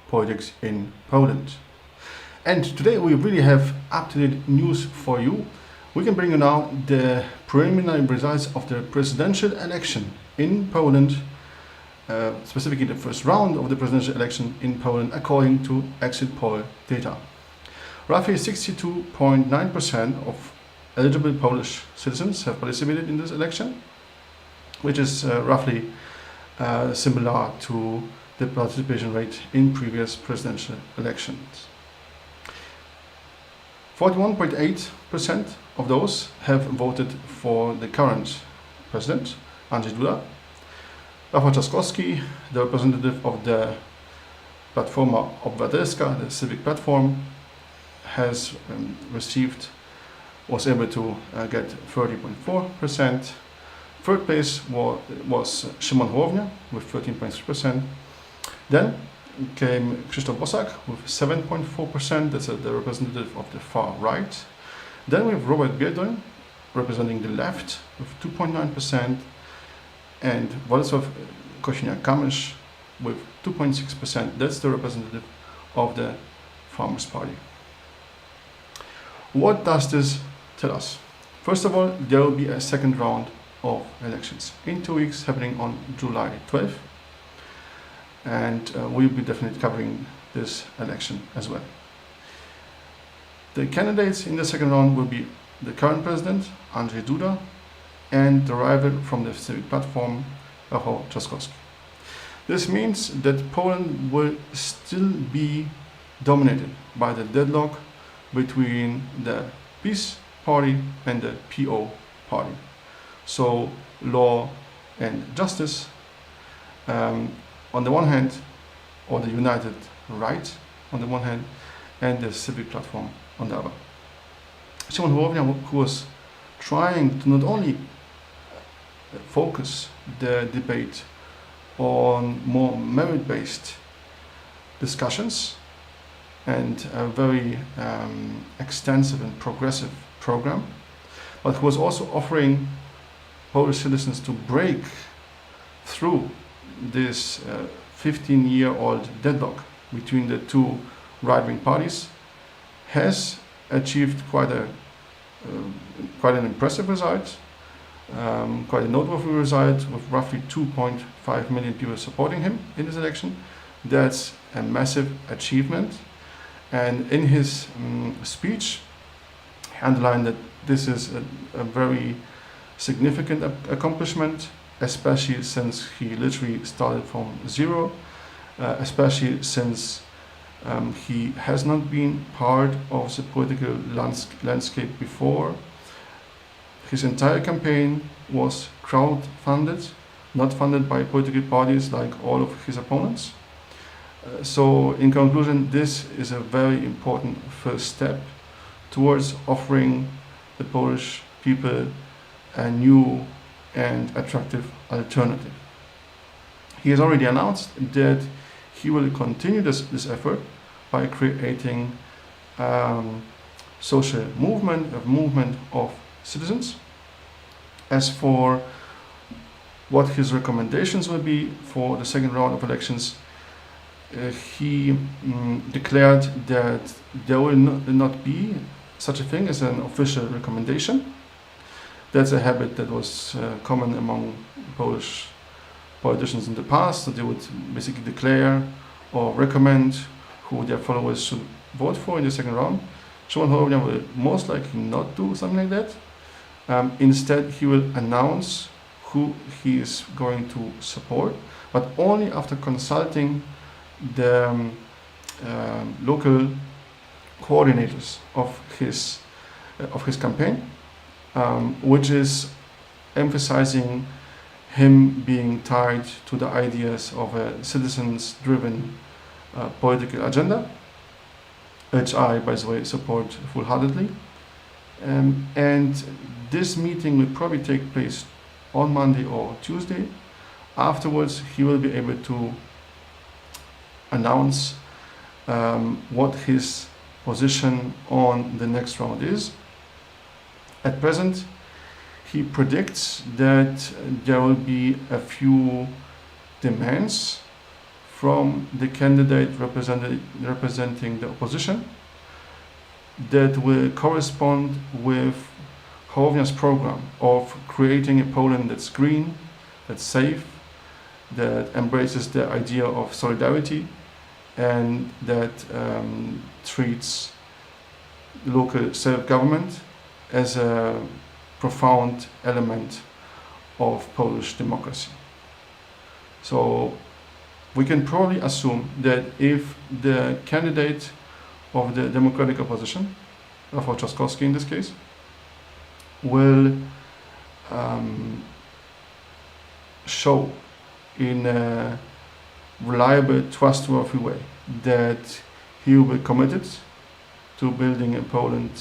politics in Poland. And today we really have up-to-date news for you. We can bring you now the preliminary results of the presidential election in Poland, specifically the first round of the presidential election in Poland according to exit poll data. Roughly 62.9% of eligible Polish citizens have participated in this election, which is roughly similar to the participation rate in previous presidential elections. 41.8% of those have voted for the current president, Andrzej Duda. Rafał Trzaskowski, the representative of the Platforma Obywatelska, the civic platform, has was able to get 30.4%. Third place was Szymon Hołownia with 13.3%. Then came Krzysztof Bosak with 7.4%. That's the representative of the far right. Then we have Robert Biedroń representing the left with 2.9%, and Władysław Kosiniak-Kamysz with 2.6%. That's the representative of the Farmers' Party. What does this tell us? First of all, there will be a second round of elections in 2 weeks, happening on July 12th, and we'll be definitely covering this election as well. The candidates in the second round will be the current president, Andrzej Duda, and the rival from the civic platform, Rafał Trzaskowski. This means that Poland will still be dominated by the deadlock between the PiS party and the PO party. So law and justice on the one hand, or the united right on the one hand, and the civic platform on the other. Szymon Hołownia, who was trying to not only focus the debate on more merit-based discussions and a very extensive and progressive program, but who was also offering Polish citizens to break through this 15-year-old deadlock between the two right-wing parties, has achieved quite an impressive result, quite a noteworthy result, with roughly 2.5 million people supporting him in this election. That's a massive achievement. And in his speech, he underlined that this is a very significant accomplishment, especially since he literally started from zero, especially since he has not been part of the political landscape before. His entire campaign was crowd-funded, not funded by political parties like all of his opponents. So in conclusion, this is a very important first step towards offering the Polish people a new and attractive alternative. He has already announced that he will continue this effort by creating social movement, a movement of citizens. As for what his recommendations will be for the second round of elections, he declared that there will not be such a thing as an official recommendation. That's a habit that was common among Polish politicians in the past, that they would basically declare or recommend who their followers should vote for in the second round. Szymon Hołownia will most likely not do something like that. Instead, he will announce who he is going to support, but only after consulting the local coordinators of his campaign, which is emphasizing him being tied to the ideas of a citizens-driven political agenda, which I, by the way, support full-heartedly. And this meeting will probably take place on Monday or Tuesday. Afterwards, he will be able to announce what his position on the next round is. At present, he predicts that there will be a few demands from the candidate representing the opposition that will correspond with Hołownia's program of creating a Poland that's green, that's safe, that embraces the idea of solidarity, and that treats local self-government as a profound element of Polish democracy. So we can probably assume that if the candidate of the democratic opposition, Rafał Trzaskowski in this case, will show in a reliable, trustworthy way that he will be committed to building a Poland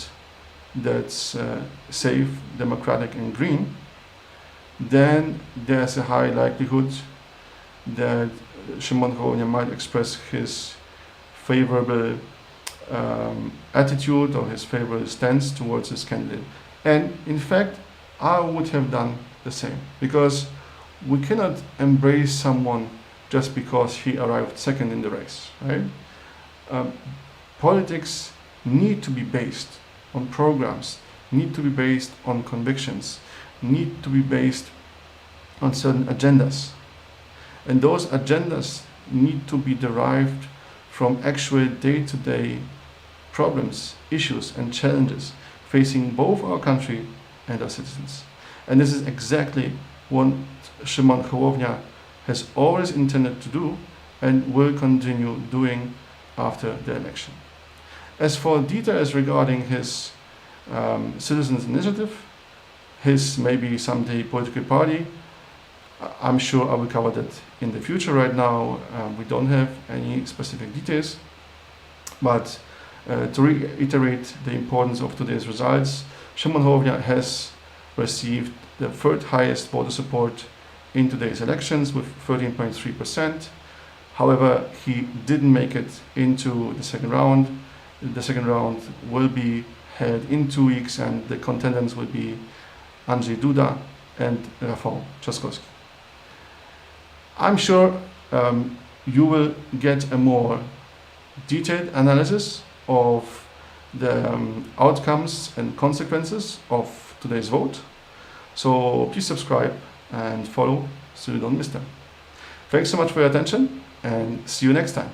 that's safe, democratic and green, then there's a high likelihood that Szymon Hołownia might express his favorable attitude or his favorable stance towards this candidate. And in fact, I would have done the same, because we cannot embrace someone just because he arrived second in the race, right? Politics need to be based on programs, need to be based on convictions, need to be based on certain agendas. And those agendas need to be derived from actual day-to-day problems, issues and challenges facing both our country and our citizens. And this is exactly what Szymon Hołownia has always intended to do and will continue doing after the election. As for details regarding his citizens' initiative, his maybe someday political party, I'm sure I will cover that in the future. Right now, we don't have any specific details, but to reiterate the importance of today's results, Szymon Hołownia has received the third highest voter support in today's elections with 13.3%. However, he didn't make it into the second round. The second round will be held in 2 weeks, and the contenders will be Andrzej Duda and Rafał Trzaskowski. I'm sure you will get a more detailed analysis of the outcomes and consequences of today's vote. So please subscribe and follow so you don't miss them. Thanks so much for your attention, and see you next time.